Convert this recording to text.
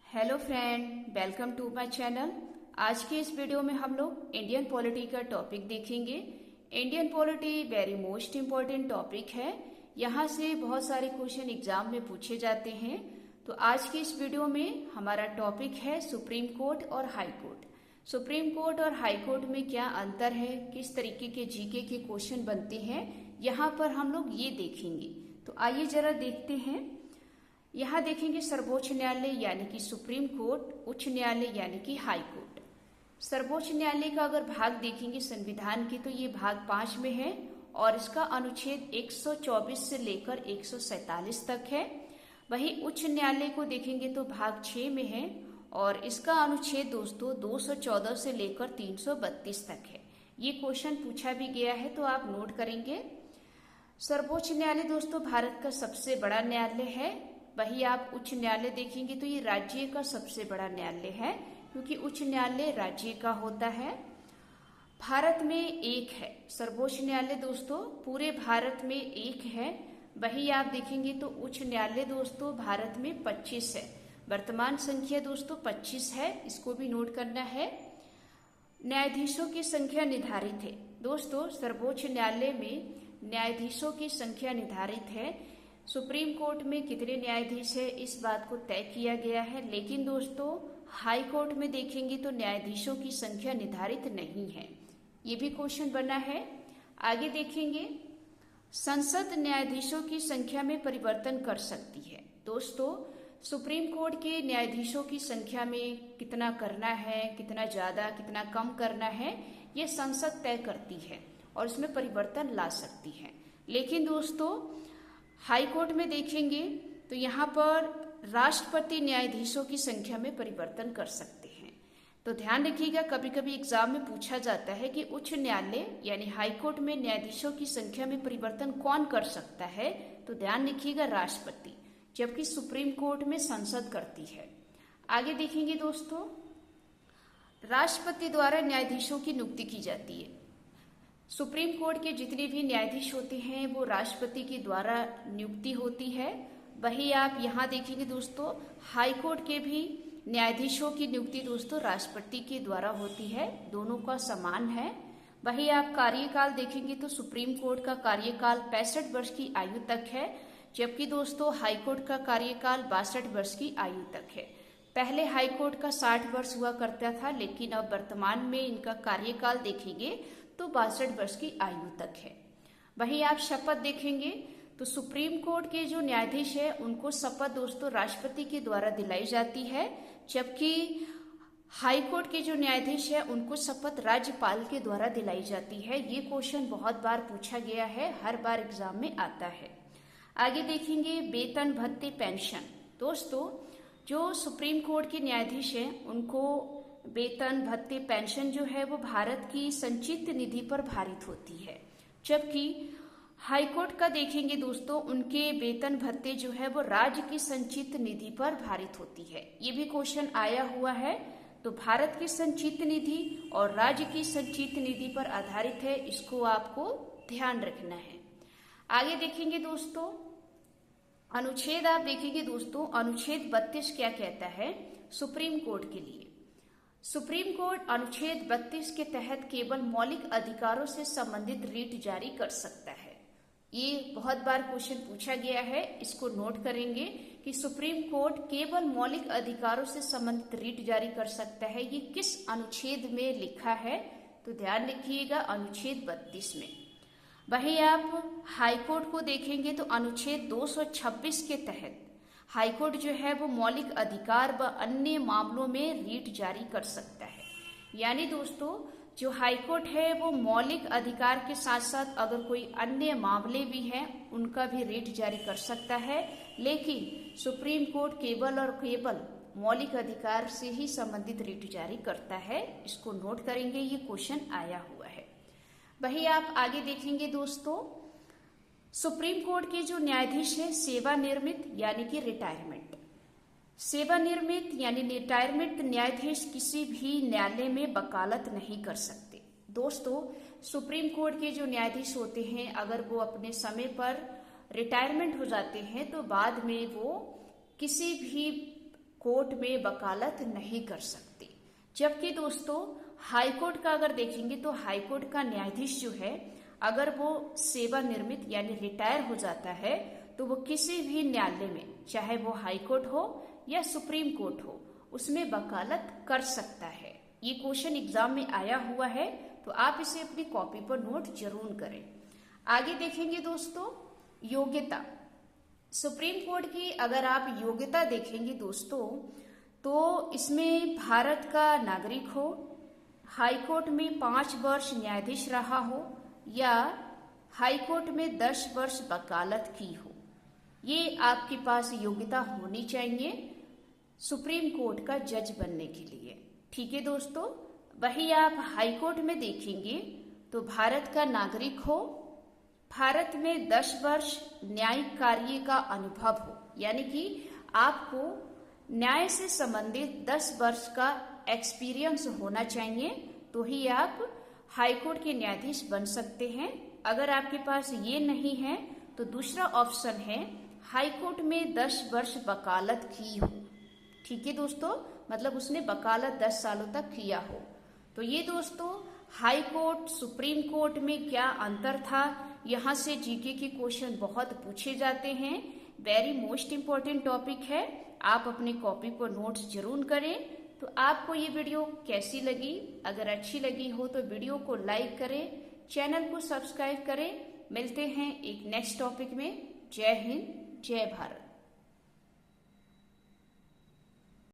Hello friend, welcome to my channel. आज के इस वीडियो में हम लोग इंडियन पॉलिटी का टॉपिक देखेंगे। Indian polity very most important topic है। यहाँ से बहुत सारे क्वेश्चन एग्जाम में पूछे जाते हैं। तो आज की इस वीडियो में हमारा टॉपिक है सुप्रीम कोर्ट और हाई कोर्ट। सुप्रीम कोर्ट और हाई कोर्ट में क्या अंतर है, किस तरीके के जीके के क्वेश्चन बनते हैं, यहाँ पर हम लोग ये देखेंगे। तो आइए जरा देखते हैं। यहाँ देखेंगे सर्वोच्च न्यायालय यानी कि सुप्रीम कोर्ट, उच्च न्यायालय यानी कि हाई कोर्ट। सर्वोच्च न्यायालय का अगर भाग देखेंगे संविधान के, तो ये भाग 5 में है और इसका अनुच्छेद 124 से लेकर 147 तक है। वहीं उच्च न्यायालय को देखेंगे तो भाग 6 में है और इसका अनुच्छेद दोस्तों 214 से लेकर 332 तक है। ये क्वेश्चन पूछा भी गया है, तो आप नोट करेंगे। सर्वोच्च न्यायालय दोस्तों भारत का सबसे बड़ा न्यायालय है। वही आप उच्च न्यायालय देखेंगे तो ये राज्य का सबसे बड़ा न्यायालय है, क्योंकि उच्च न्यायालय राज्य का होता है। भारत में एक है सर्वोच्च न्यायालय दोस्तों, पूरे भारत में एक है। वही आप देखेंगे तो उच्च न्यायालय दोस्तों भारत में 25 है। वर्तमान संख्या दोस्तों 25 है, इसको भी नोट करना है। न्यायाधीशों की संख्या निर्धारित है दोस्तों। सर्वोच्च न्यायालय में न्यायाधीशों की संख्या निर्धारित है। सुप्रीम कोर्ट में कितने न्यायाधीश है इस बात को तय किया गया है, लेकिन दोस्तों हाई कोर्ट में देखेंगे तो न्यायाधीशों की संख्या निर्धारित नहीं है। ये भी क्वेश्चन बना है। आगे देखेंगे, संसद न्यायाधीशों की संख्या में परिवर्तन कर सकती है। दोस्तों सुप्रीम कोर्ट के न्यायाधीशों की संख्या में कितना करना है, कितना ज्यादा कितना कम करना है, ये संसद तय करती है और इसमें परिवर्तन ला सकती है। लेकिन दोस्तों हाई कोर्ट में देखेंगे तो यहाँ पर राष्ट्रपति न्यायाधीशों की संख्या में परिवर्तन कर सकते हैं। तो ध्यान रखिएगा, कभी कभी एग्जाम में पूछा जाता है कि उच्च न्यायालय यानी हाई कोर्ट में न्यायाधीशों की संख्या में परिवर्तन कौन कर सकता है, तो ध्यान रखिएगा राष्ट्रपति, जबकि सुप्रीम कोर्ट में संसद करती है। आगे देखेंगे दोस्तों, राष्ट्रपति द्वारा न्यायाधीशों की नियुक्ति की जाती है। सुप्रीम कोर्ट के जितने भी न्यायाधीश होते हैं वो राष्ट्रपति के द्वारा नियुक्ति होती है। वही आप यहाँ देखेंगे दोस्तों, हाई कोर्ट के भी न्यायाधीशों की नियुक्ति दोस्तों राष्ट्रपति के द्वारा होती है, दोनों का समान है। वही आप कार्यकाल देखेंगे तो सुप्रीम कोर्ट का कार्यकाल 65 वर्ष की आयु तक है, जबकि दोस्तों हाई कोर्ट का कार्यकाल 62 वर्ष की आयु तक है। पहले हाई कोर्ट का 60 वर्ष हुआ करता था, लेकिन अब वर्तमान में इनका कार्यकाल देखेंगे तो 62 वर्ष की आयु तक है। वहीं आप शपथ देखेंगे तो सुप्रीम कोर्ट के जो न्यायाधीश है उनको शपथ दोस्तों राष्ट्रपति के द्वारा दिलाई जाती है, जबकि हाई कोर्ट के जो न्यायाधीश है उनको शपथ राज्यपाल के द्वारा दिलाई जाती है। ये क्वेश्चन बहुत बार पूछा गया है, हर बार एग्जाम में आता है। आगे देखेंगे वेतन भत्ते पेंशन। दोस्तों जो सुप्रीम कोर्ट के न्यायाधीश हैं उनको वेतन भत्ते पेंशन जो है वो भारत की संचित निधि पर भारित होती है, जबकि हाई कोर्ट का देखेंगे दोस्तों उनके वेतन भत्ते जो है वो राज्य की संचित निधि पर भारित होती है। ये भी क्वेश्चन आया हुआ है। तो भारत की संचित निधि और राज्य की संचित निधि पर आधारित है, इसको आपको ध्यान रखना है। आगे देखेंगे दोस्तों अनुच्छेद, आप देखेंगे दोस्तों अनुच्छेद 32 क्या कहता है सुप्रीम कोर्ट के लिए। सुप्रीम कोर्ट अनुच्छेद 32 के तहत केवल मौलिक अधिकारों से संबंधित रीट जारी कर सकता है। ये बहुत बार क्वेश्चन पूछा गया है, इसको नोट करेंगे कि सुप्रीम कोर्ट केवल मौलिक अधिकारों से संबंधित रीट जारी कर सकता है। ये किस अनुच्छेद में लिखा है, तो ध्यान रखिएगा अनुच्छेद 32 में। वहीं आप हाई कोर्ट को देखेंगे तो अनुच्छेद 226 के तहत हाई कोर्ट जो है वो मौलिक अधिकार व अन्य मामलों में रीट जारी कर सकता है। यानी दोस्तों जो हाई कोर्ट है वो मौलिक अधिकार के साथ साथ अगर कोई अन्य मामले भी हैं उनका भी रीट जारी कर सकता है, लेकिन सुप्रीम कोर्ट केवल और केवल मौलिक अधिकार से ही संबंधित रीट जारी करता है। इसको नोट करेंगे, ये क्वेश्चन आया हुआ है। वही आप आगे देखेंगे दोस्तों, सुप्रीम कोर्ट के जो न्यायाधीश है सेवानिवृत्त यानी कि रिटायरमेंट, सेवानिवृत्त यानी रिटायरमेंट न्यायाधीश किसी भी न्यायालय में वकालत नहीं कर सकते। दोस्तों सुप्रीम कोर्ट के जो न्यायाधीश होते हैं अगर वो अपने समय पर रिटायरमेंट हो जाते हैं तो बाद में वो किसी भी कोर्ट में वकालत नहीं कर सकते। जबकि दोस्तों हाई कोर्ट का अगर देखेंगे तो हाई कोर्ट का न्यायाधीश जो है, अगर वो सेवानिवृत्त यानी रिटायर हो जाता है तो वो किसी भी न्यायालय में, चाहे वो हाई कोर्ट हो या सुप्रीम कोर्ट हो, उसमें वकालत कर सकता है। ये क्वेश्चन एग्जाम में आया हुआ है, तो आप इसे अपनी कॉपी पर नोट जरूर करें। आगे देखेंगे दोस्तों योग्यता। सुप्रीम कोर्ट की अगर आप योग्यता देखेंगे दोस्तों, तो इसमें भारत का नागरिक हो, हाई कोर्ट में 5 वर्ष न्यायाधीश रहा हो या हाई कोर्ट में 10 वर्ष वकालत की हो, ये आपके पास योग्यता होनी चाहिए सुप्रीम कोर्ट का जज बनने के लिए। ठीक है दोस्तों। वही आप हाई कोर्ट में देखेंगे तो भारत का नागरिक हो, भारत में 10 वर्ष न्यायिक कार्य का अनुभव हो, यानी कि आपको न्याय से संबंधित 10 वर्ष का एक्सपीरियंस होना चाहिए, तो ही आप हाई कोर्ट के न्यायाधीश बन सकते हैं। अगर आपके पास ये नहीं है तो दूसरा ऑप्शन है हाई कोर्ट में 10 वर्ष वकालत की हो। ठीक है दोस्तों, मतलब उसने वकालत 10 सालों तक किया हो। तो ये दोस्तों हाई कोर्ट सुप्रीम कोर्ट में क्या अंतर था, यहाँ से जीके के क्वेश्चन बहुत पूछे जाते हैं। वेरी मोस्ट इम्पोर्टेंट टॉपिक है, आप अपनी कॉपी पर नोट्स जरूर करें। तो आपको ये वीडियो कैसी लगी? अगर अच्छी लगी हो तो वीडियो को लाइक करें, चैनल को सब्सक्राइब करें। मिलते हैं एक नेक्स्ट टॉपिक में। जय हिंद, जय भारत।